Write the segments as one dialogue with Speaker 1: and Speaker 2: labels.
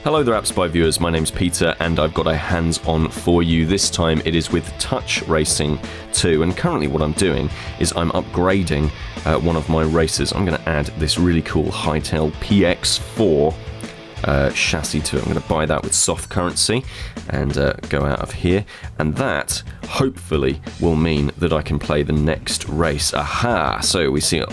Speaker 1: Hello there, App Spy viewers. My name's Peter, and I've got a hands-on for you. This time it is with Touch Racing 2, and currently what I'm doing is I'm upgrading one of my racers. I'm going to add this really cool Hightail PX4 chassis to it. I'm going to buy that with soft currency and go out of here, and that hopefully will mean that I can play the next race. Aha! So we see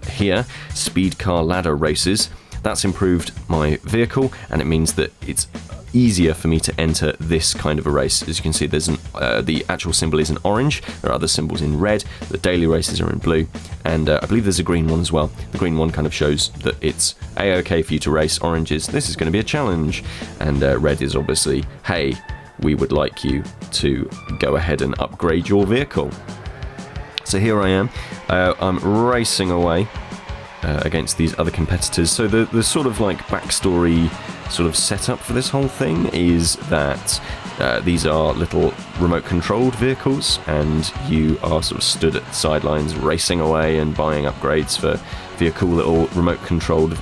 Speaker 1: here speed car ladder races. That's improved my vehicle, and it means that it's easier for me to enter this kind of a race. As you can see, there's the actual symbol is in orange, there are other symbols in red, the daily races are in blue, and I believe there's a green one as well. The green one kind of shows that it's A-OK for you to race. Orange is, this is going to be a challenge, and red is obviously, hey, we would like you to go ahead and upgrade your vehicle. So here I am, I'm racing away against these other competitors. So the sort of like backstory sort of setup for this whole thing is that these are little remote controlled vehicles, and you are sort of stood at the sidelines racing away and buying upgrades for your cool little remote controlled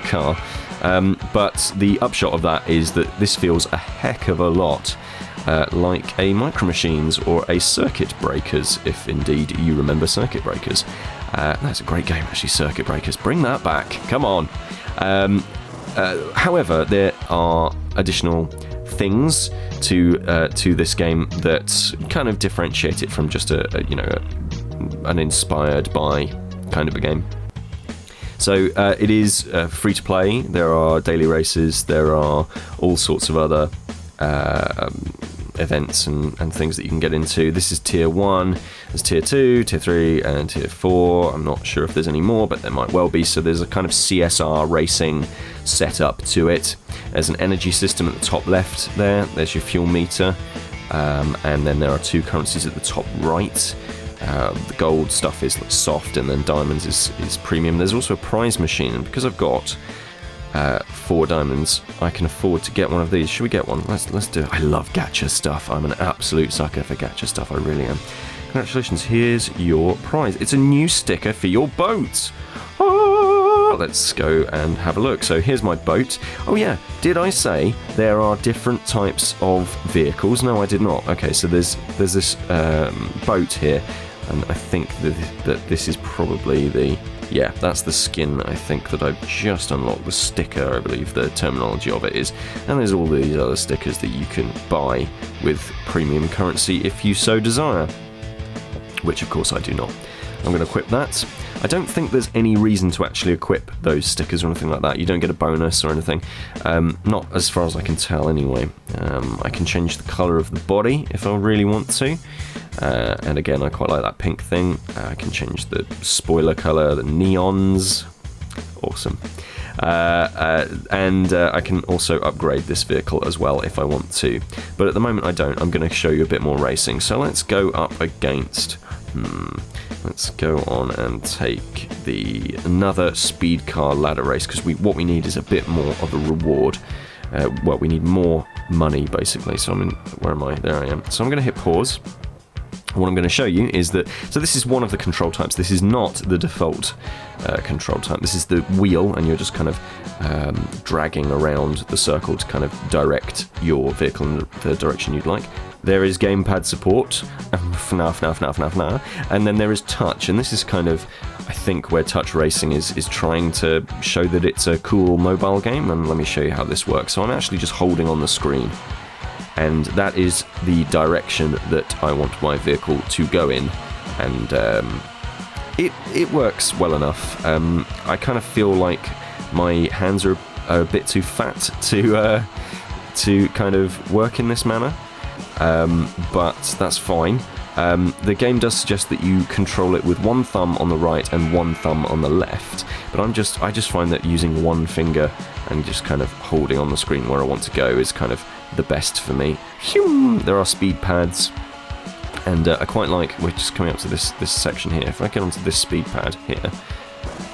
Speaker 1: car. But the upshot of that is that this feels a heck of a lot like a Micro Machines or a Circuit Breakers, if indeed you remember Circuit Breakers. That's a great game, actually, Circuit Breakers. Bring that back, come on. However, there are additional things to this game that kind of differentiate it from just an inspired by kind of a game. So it is free to play. There are daily races. There are all sorts of other events and things that you can get into. This is tier 1, there's tier 2, tier 3 and tier 4. I'm not sure if there's any more, but there might well be. So there's a kind of CSR racing setup to it. There's an energy system at the top left there's your fuel meter, and then there are 2 currencies at the top right. The gold stuff is soft, and then diamonds is premium. There's also a prize machine, and because I've got 4 diamonds, I can afford to get one of these. Should we get one? Let's do it. I love gacha stuff. I'm an absolute sucker for gacha stuff. I really am. Congratulations, here's your prize. It's a new sticker for your boat. Oh, let's go and have a look. So here's my boat. Oh yeah, did I say there are different types of vehicles? No, I did not. Okay, so there's this boat here, and I think that this is probably the... Yeah, that's the skin, I think, that I've just unlocked. The sticker, I believe the terminology of it is. And there's all these other stickers that you can buy with premium currency if you so desire. Which, of course, I do not. I'm going to equip that. I don't think there's any reason to actually equip those stickers or anything like that. You don't get a bonus or anything. Not as far as I can tell, anyway. I can change the colour of the body if I really want to. And again, I quite like that pink thing. I can change the spoiler colour, the neons. Awesome. And I can also upgrade this vehicle as well if I want to. But at the moment I don't. I'm going to show you a bit more racing. So let's go up against... Let's go on and take another speed car ladder race, because what we need is a bit more of a reward. Well, we need more money, basically. So where am I? There I am. So I'm going to hit pause. What I'm going to show you is that, so this is one of the control types. This is not the default control type. This is the wheel, and you're just kind of dragging around the circle to kind of direct your vehicle in the direction you'd like. There is gamepad support, and then there is touch, and this is kind of, I think, where Touch Racing is trying to show that it's a cool mobile game, and let me show you how this works. So I'm actually just holding on the screen, and that is the direction that I want my vehicle to go in, and it works well enough. I kind of feel like my hands are a bit too fat to kind of work in this manner, but that's fine. The game does suggest that you control it with one thumb on the right and one thumb on the left, but I just find that using one finger and just kind of holding on the screen where I want to go is kind of the best for me. There are speed pads, and I quite like, we're just coming up to this section here. If I get onto this speed pad here,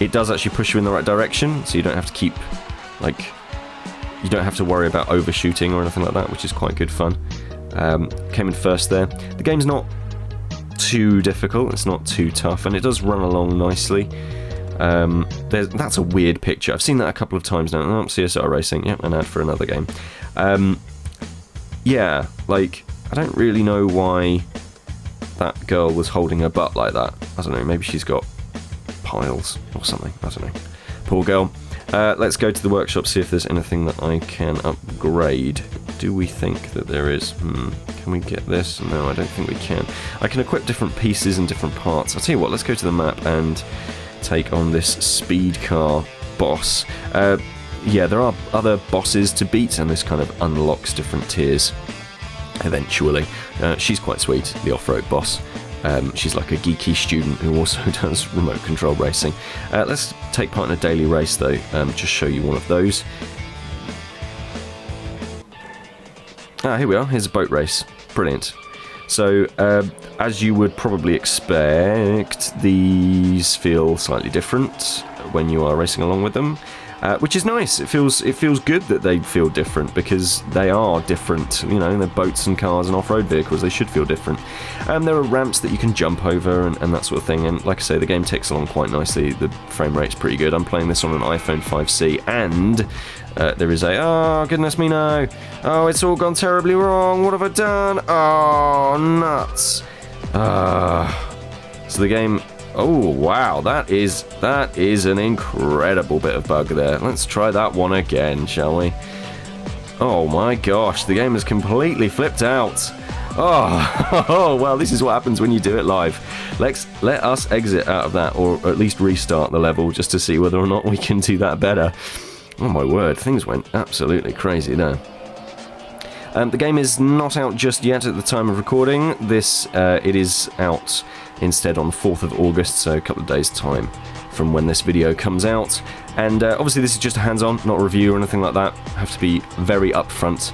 Speaker 1: it does actually push you in the right direction, so you don't have to keep, you don't have to worry about overshooting or anything like that, which is quite good fun. Came in first there. The game's not too difficult, it's not too tough, and it does run along nicely. That's a weird picture. I've seen that a couple of times now. Oh, CSR Racing, yep, an ad for another game. Yeah, like, I don't really know why that girl was holding her butt like that. I don't know, maybe she's got piles or something. I don't know. Poor girl. Let's go to the workshop, see if there's anything that I can upgrade. Do we think that there is? Can we get this? No, I don't think we can. I can equip different pieces and different parts. I'll tell you what, let's go to the map and take on this speed car boss. Yeah, there are other bosses to beat, and this kind of unlocks different tiers eventually. She's quite sweet, the off-road boss. She's like a geeky student who also does remote control racing. Let's take part in a daily race though, just show you one of those. Here we are, here's a boat race. Brilliant. So, as you would probably expect, these feel slightly different when you are racing along with them. Which is nice. It feels good that they feel different, because they are different. You know, they're boats and cars and off-road vehicles. They should feel different. There are ramps that you can jump over and that sort of thing. And like I say, the game ticks along quite nicely. The frame rate's pretty good. I'm playing this on an iPhone 5C, and there is a oh goodness me no, oh it's all gone terribly wrong. What have I done? Oh nuts. So the game. Oh wow, that is an incredible bit of bug there. Let's try that one again, shall we? Oh my gosh, the game has completely flipped out. Oh, well, this is what happens when you do it live. Let us exit out of that, or at least restart the level, just to see whether or not we can do that better. Oh my word, things went absolutely crazy there. The game is not out just yet at the time of recording. It is out instead on 4th of August, so a couple of days' time from when this video comes out. And obviously this is just a hands-on, not a review or anything like that. I have to be very upfront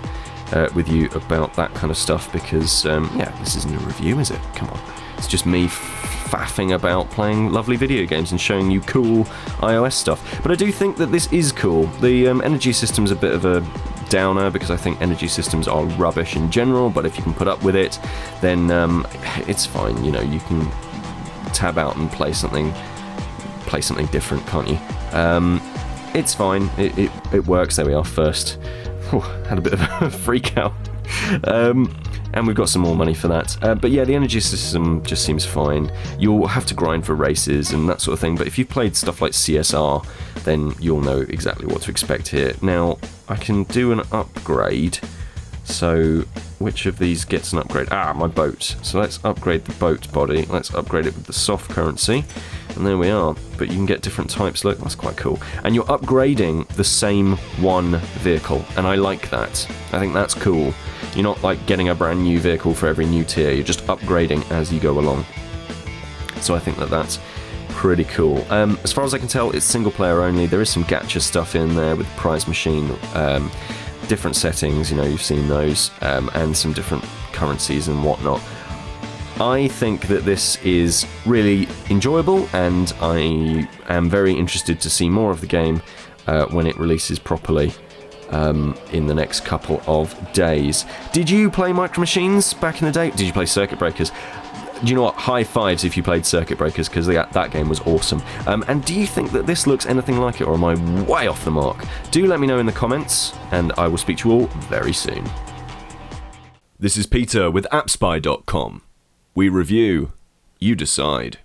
Speaker 1: with you about that kind of stuff, because, yeah, this isn't a review, is it? Come on. It's just me faffing about playing lovely video games and showing you cool iOS stuff. But I do think that this is cool. The energy system's a bit of a downer, because I think energy systems are rubbish in general, but if you can put up with it, then it's fine. You know, you can tab out and play something different, can't you? It's fine. It works. There we are. First, had a bit of a freak out. And we've got some more money for that. But yeah, the energy system just seems fine. You'll have to grind for races and that sort of thing, but if you've played stuff like CSR, then you'll know exactly what to expect here. Now, I can do an upgrade. So, which of these gets an upgrade? My boat. So let's upgrade the boat body. Let's upgrade it with the soft currency. And there we are. But you can get different types. Look, that's quite cool. And you're upgrading the same one vehicle. And I like that. I think that's cool. You're not like getting a brand new vehicle for every new tier. You're just upgrading as you go along. So I think that that's pretty cool. As far as I can tell, it's single player only. There is some gacha stuff in there with the prize machine. Different settings, you know, you've seen those, and some different currencies and whatnot. I think that this is really enjoyable, and I am very interested to see more of the game when it releases properly in the next couple of days. Did you play Micro Machines back in the day? Did you play Circuit Breakers? Do you know what? High fives if you played Circuit Breakers, because that game was awesome. And do you think that this looks anything like it, or am I way off the mark? Do let me know in the comments, and I will speak to you all very soon. This is Peter with AppSpy.com. We review, you decide.